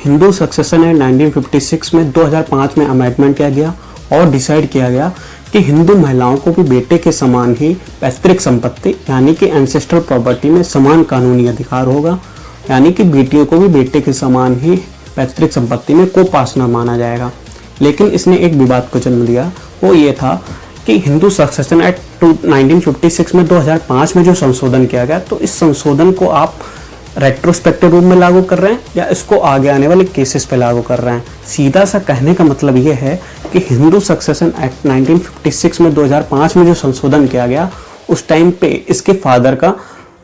Hindu succession act 1956 में 2005 में amendment किया गया और डिसाइड किया गया कि हिंदू महिलाओं को भी बेटे के समान ही पैतृक संपत्ति यानी कि एंसेस्ट्रल प्रॉपर्टी में समान कानूनी अधिकार होगा, यानी कि बेटियों को भी बेटे के समान ही पैतृक संपत्ति में को-पार्टनर माना जाएगा। लेकिन इसने एक विवाद को जन्म दिया, वो ये था कि हिंदू सक्सेशन एक्ट 1956 में 2005 में जो संशोधन किया गया, तो इस संशोधन को आप रेट्रोस्पेक्टिव रूप में लागू कर रहे हैं या इसको आगे आने वाले केसेस पे लागू कर रहे हैं। सीधा सा कहने का मतलब ये है कि हिंदू सक्सेशन एक्ट 1956 में 2005 में जो संशोधन किया गया, उस टाइम पे इसके फादर का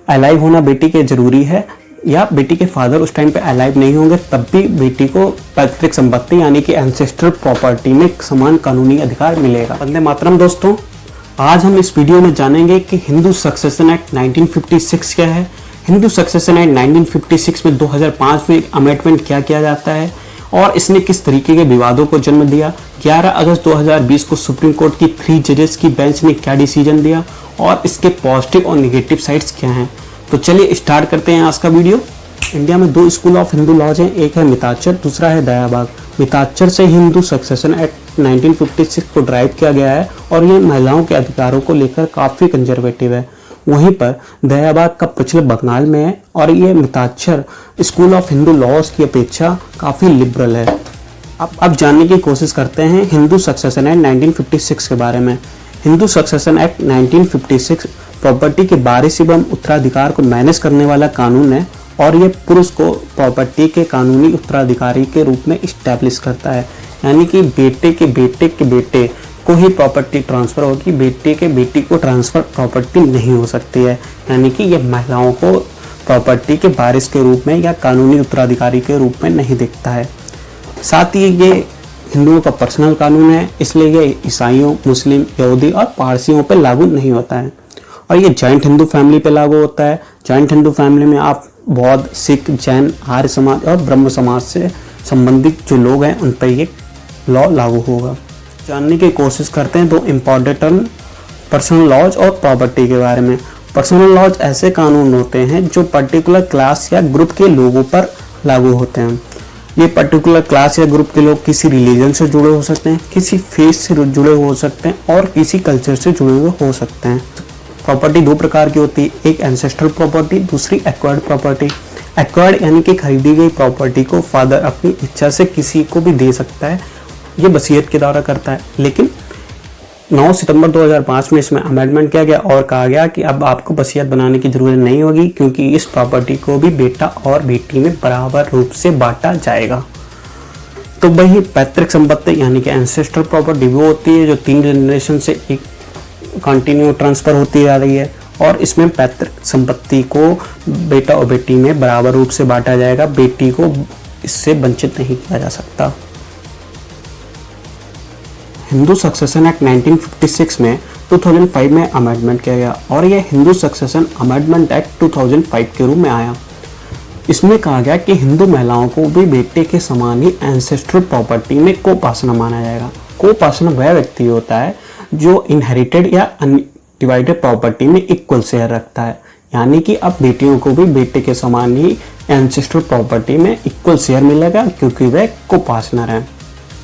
अलाइव होना बेटी के जरूरी है, या बेटी के फादर उस टाइम पे अलाइव नहीं होंगे तब भी बेटी को पैतृक संपत्ति यानी कि एंसेस्ट्रल प्रॉपर्टी में समान कानूनी अधिकार मिलेगा। वंदे मातरम दोस्तों, आज हम इस वीडियो में जानेंगे कि हिंदू सक्सेशन एक्ट 1956 क्या है, हिंदू सक्सेशन एक्ट 1956 में 2005 में अमेंडमेंट क्या किया जाता है और इसने किस तरीके के विवादों को जन्म दिया, 11 अगस्त 2020 को सुप्रीम कोर्ट की 3 जजेस की बेंच ने क्या डिसीजन दिया और इसके पॉजिटिव और नेगेटिव साइड्स क्या हैं। तो चलिए स्टार्ट करते हैं आज का वीडियो। इंडिया में 2 स्कूल ऑफ हिंदू लॉज हैं, एक है मिताक्षर, दूसरा है दयाबाग। मिताक्षर से हिंदू सक्सेशन एक्ट 1956 को ड्राइव किया गया है और ये महिलाओं के अधिकारों को लेकर काफ़ी कंजर्वेटिव है। वहीं पर दयाबाग का प्रचलन बंगाल में है और ये Mitakshara school of Hindu laws की अपेक्षा काफ़ी लिबरल है। अब जानने की कोशिश करते हैं हिंदू सक्सेशन एक्ट 1956 के बारे में। हिंदू सक्सेशन एक्ट 1956 प्रॉपर्टी के वारिस एवं उत्तराधिकार को मैनेज करने वाला कानून है और ये पुरुष को प्रॉपर्टी के कानूनी उत्तराधिकारी के रूप में इस्टेब्लिश करता है, यानी कि बेटे के बेटे के बेटे को ही प्रॉपर्टी ट्रांसफ़र होगी, बेटे के बेटी को ट्रांसफ़र प्रॉपर्टी नहीं हो सकती है। यानी कि ये महिलाओं को प्रॉपर्टी के वारिस के रूप में या कानूनी उत्तराधिकारी के रूप में नहीं दिखता है। साथ ही ये हिंदुओं का पर्सनल कानून है, इसलिए ये ईसाइयों, मुस्लिम, यहूदी और पारसियों पर लागू नहीं होता है और ये जॉइंट हिंदू फैमिली पे लागू होता है। जॉइंट हिंदू फैमिली में आप बौद्ध, सिख, जैन, आर्य समाज और ब्रह्म समाज से संबंधित जो लोग हैं उन पर ये लॉ लागू होगा। जानने की कोशिश करते हैं 2 इम्पॉर्टेंट टर्म, पर्सनल लॉज और प्रॉपर्टी के बारे में। पर्सनल लॉज ऐसे कानून होते हैं जो पर्टिकुलर क्लास या ग्रुप के लोगों पर लागू होते हैं। ये पर्टिकुलर क्लास या ग्रुप के लोग किसी रिलीजन से जुड़े हो सकते हैं, किसी फेथ से जुड़े हो सकते हैं और किसी कल्चर से जुड़े हुए हो सकते हैं। प्रॉपर्टी 2 प्रकार की होती है, एक एंसेस्ट्रल प्रॉपर्टी, दूसरी एक्वायर्ड प्रॉपर्टी। एक्वायर्ड यानी कि खरीदी गई प्रॉपर्टी को फादर अपनी इच्छा से किसी को भी दे सकता है, ये वसीयत के द्वारा करता है। लेकिन 9 सितंबर 2005 में इसमें अमेंडमेंट किया गया और कहा गया कि अब आपको वसीयत बनाने की जरूरत नहीं होगी क्योंकि इस प्रॉपर्टी को भी बेटा और बेटी में बराबर रूप से बांटा जाएगा। तो वही पैतृक संपत्ति यानी कि एंसेस्ट्रल प्रॉपर्टी वो होती है जो 3 जनरेशन से एक कंटिन्यू ट्रांसफर होती जा रही है और इसमें पैतृक संपत्ति को बेटा और बेटी में बराबर रूप से बांटा जाएगा, बेटी को इससे वंचित नहीं किया जा सकता। हिंदू सक्सेशन एक्ट 1956 में 2005 में अमेंडमेंट किया गया और यह हिंदू सक्सेशन अमेंडमेंट एक्ट 2005 के रूप में आया। इसमें कहा गया कि हिंदू महिलाओं को भी बेटे के समान ही एंसेस्ट्रल प्रॉपर्टी में को-पार्टनर माना जाएगा। को-पार्टनर वह व्यक्ति होता है जो इनहेरिटेड या अनडिवाइडेड प्रॉपर्टी में इक्वल शेयर रखता है, यानी कि अब बेटियों को भी बेटे के समान ही एंसेस्ट्रल प्रॉपर्टी में इक्वल शेयर मिलेगा क्योंकि वह को-पार्टनर है।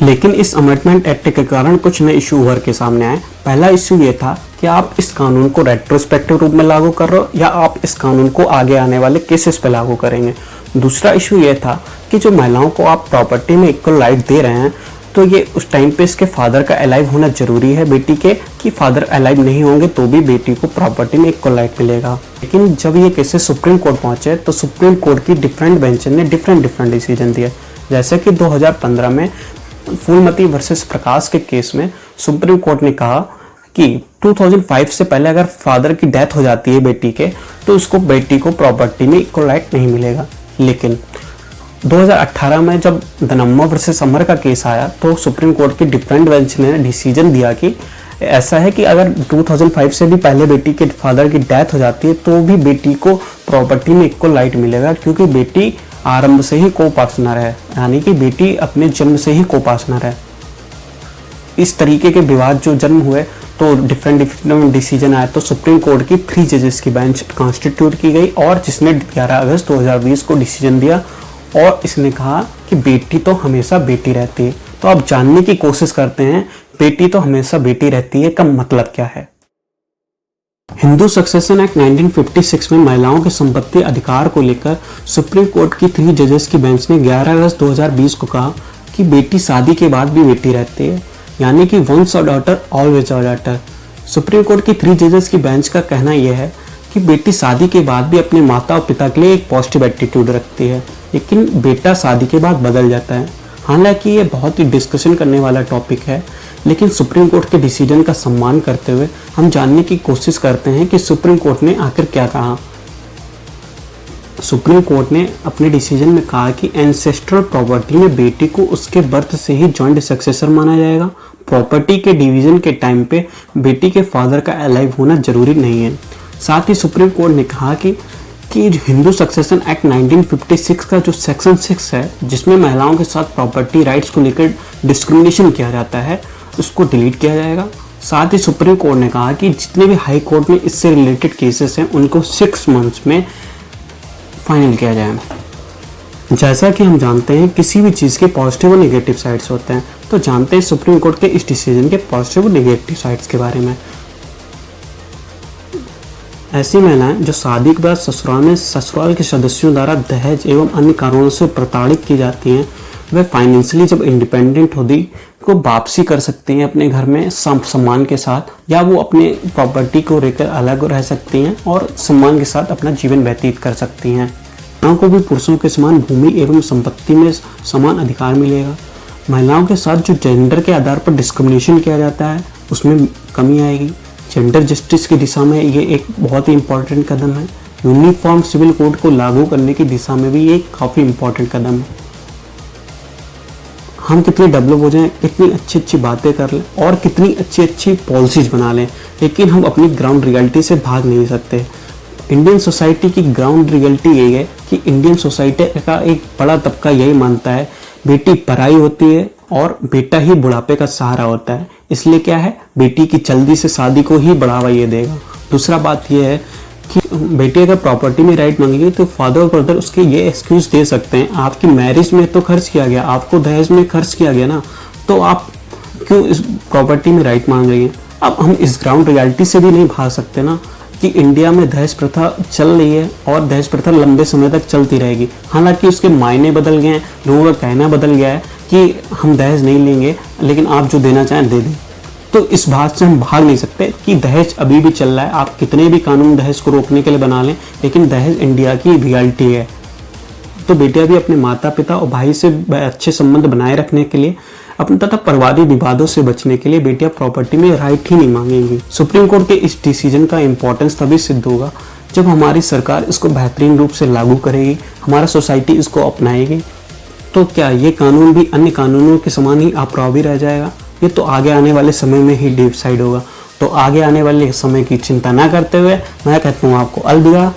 लेकिन इस अमेंडमेंट एक्ट के कारण कुछ नए इशू उभर के सामने आए। पहला इशू ये था कि आप इस कानून को रेट्रोस्पेक्टिव रूप में लागू कर रहे हो या आप इस कानून को आगे आने वाले केसेस पे लागू करेंगे। दूसरा इशू ये था कि जो महिलाओं को आप प्रॉपर्टी में इक्वल राइट दे रहे हैं, तो ये उस टाइम पे इसके फादर का अलाइव होना जरूरी है बेटी के, कि फादर अलाइव नहीं होंगे तो भी बेटी को प्रॉपर्टी में इक्वल राइट मिलेगा। लेकिन जब ये केसेस सुप्रीम कोर्ट पहुंचे तो सुप्रीम कोर्ट की डिफरेंट बेंच ने डिफरेंट डिसीजन दिए। जैसे कि 2015 में फूलमती वर्सेस प्रकाश के केस में सुप्रीम कोर्ट ने कहा कि 2005 से पहले अगर फादर की डेथ हो जाती है बेटी के, तो उसको बेटी को प्रॉपर्टी में इक्वल राइट नहीं मिलेगा। लेकिन 2018 में जब धनम्मा वर्सेस अमर का केस आया तो सुप्रीम कोर्ट की डिफरेंट बेंच ने डिसीजन दिया कि ऐसा है कि अगर 2005 से भी पहले बेटी के फादर की डेथ हो जाती है तो भी बेटी को प्रॉपर्टी में इक्वल राइट मिलेगा क्योंकि बेटी आरंभ से ही को-पार्टनर है, यानी कि बेटी अपने जन्म से ही को-पार्टनर है। इस तरीके के विवाद जो जन्म हुए तो डिफरेंट डिसीजन आया तो सुप्रीम कोर्ट की 3 जजेस की बेंच कॉन्स्टिट्यूट की गई और जिसने 11 अगस्त 2020 को डिसीजन दिया और इसने कहा कि बेटी तो हमेशा बेटी रहती है। तो आप जानने की कोशिश करते हैं बेटी तो हमेशा बेटी रहती है का मतलब क्या है। हिंदू सक्सेशन एक्ट 1956 में महिलाओं के संपत्ति अधिकार को लेकर सुप्रीम कोर्ट की 3 जजेस की बेंच ने 11 अगस्त 2020 को कहा कि बेटी शादी के बाद भी बेटी रहती है, यानी कि once a daughter always a daughter. Supreme Court की 3 जजेस की बेंच का कहना यह है कि बेटी शादी के बाद भी अपने माता और पिता के लिए एक पॉजिटिव एटीट्यूड रखती है, लेकिन बेटा शादी के बाद बदल जाता है। हालांकि ये बहुत ही डिस्कशन करने वाला टॉपिक है, लेकिन सुप्रीम कोर्ट के डिसीजन का सम्मान करते हुए हम जानने की कोशिश करते हैं कि सुप्रीम कोर्ट ने आखिर क्या कहा। सुप्रीम कोर्ट ने अपने डिसीजन में कहा कि एंसेस्ट्रल प्रॉपर्टी में बेटी को उसके बर्थ से ही जॉइंट सक्सेसर माना जाएगा। प्रॉपर्टी के डिवीजन के टाइम पे बेटी के फादर का अलाइव होना जरूरी नहीं है। साथ ही सुप्रीम कोर्ट ने कहा कि हिंदू सक्सेशन एक्ट 1956 का जो सेक्शन 6 है, जिसमें महिलाओं के साथ प्रॉपर्टी राइट्स को लेकर डिस्क्रिमिनेशन किया जाता है, उसको डिलीट किया जाएगा। साथ ही सुप्रीम कोर्ट ने कहा कि जितने भी हाई कोर्ट में इससे रिलेटेड केसेस हैं उनको 6 मंथ्स में फाइनल किया जाए। जैसा कि हम जानते हैं किसी भी चीज़ के पॉजिटिव और नेगेटिव साइड्स होते हैं, तो जानते हैं सुप्रीम कोर्ट के इस डिसीजन के पॉजिटिव और नेगेटिव साइड्स के बारे में। ऐसी महिलाएं जो शादी के बाद ससुराल में ससुराल के सदस्यों द्वारा दहेज एवं अन्य कारणों से प्रताड़ित की जाती हैं, वह फाइनेंशियली जब इंडिपेंडेंट होती को वापसी कर सकती हैं अपने घर में सम्मान के साथ, या वो अपने प्रॉपर्टी को लेकर अलग रह सकती हैं और सम्मान के साथ अपना जीवन व्यतीत कर सकती हैं। महिलाओं को भी पुरुषों के समान भूमि एवं संपत्ति में समान अधिकार मिलेगा। महिलाओं के साथ जो जेंडर के आधार पर डिस्क्रिमिनेशन किया जाता है उसमें कमी आएगी। जेंडर जस्टिस की दिशा में ये एक बहुत ही इम्पोर्टेंट कदम है। यूनिफॉर्म सिविल कोड को लागू करने की दिशा में भी ये काफ़ी इम्पोर्टेंट कदम है। हम कितने डेवलप हो जाएं, कितनी अच्छी अच्छी बातें कर लें और कितनी अच्छी अच्छी पॉलिसीज बना लें, लेकिन हम अपनी ग्राउंड रियलिटी से भाग नहीं सकते। इंडियन सोसाइटी की ग्राउंड रियलिटी यही है कि इंडियन सोसाइटी का एक बड़ा तबका यही मानता है बेटी पराई होती है और बेटा ही बुढ़ापे का सहारा होता है। इसलिए क्या है, बेटी की जल्दी से शादी को ही बढ़ावा ये देगा। दूसरा बात यह है कि बेटी अगर प्रॉपर्टी में राइट मांगेगी तो फादर और ब्रदर उसके ये एक्सक्यूज दे सकते हैं, आपकी मैरिज में तो खर्च किया गया, आपको दहेज में खर्च किया गया ना, तो आप क्यों इस प्रॉपर्टी में राइट मांग रही हैं। अब हम इस ग्राउंड रियलिटी से भी नहीं भाग सकते ना कि इंडिया में दहेज प्रथा चल रही है और दहेज प्रथा लंबे समय तक चलती रहेगी। हालांकि उसके मायने बदल गए हैं, लोगों का कहना बदल गया है कि हम दहेज नहीं लेंगे, लेकिन आप जो देना चाहें दे दें। तो इस बात से हम भाग नहीं सकते कि दहेज अभी भी चल रहा है। आप कितने भी कानून दहेज को रोकने के लिए बना लें, लेकिन दहेज इंडिया की रियलिटी है। तो बेटियां भी अपने माता पिता और भाई से अच्छे संबंध बनाए रखने के लिए अपने तथा परिवारिक विवादों से बचने के लिए बेटियां प्रॉपर्टी में राइट ही नहीं मांगेंगी। सुप्रीम कोर्ट के इस डिसीजन का इंपॉर्टेंस तभी सिद्ध होगा जब हमारी सरकार इसको बेहतरीन रूप से लागू करेगी, हमारा सोसाइटी इसको अपनाएगी। तो क्या ये कानून भी अन्य कानूनों के समान ही अप्रभावी रह जाएगा? ये तो आगे आने वाले समय में ही डिसाइड होगा। तो आगे आने वाले समय की चिंता ना करते हुए मैं कहता हूँ आपको अलविदा।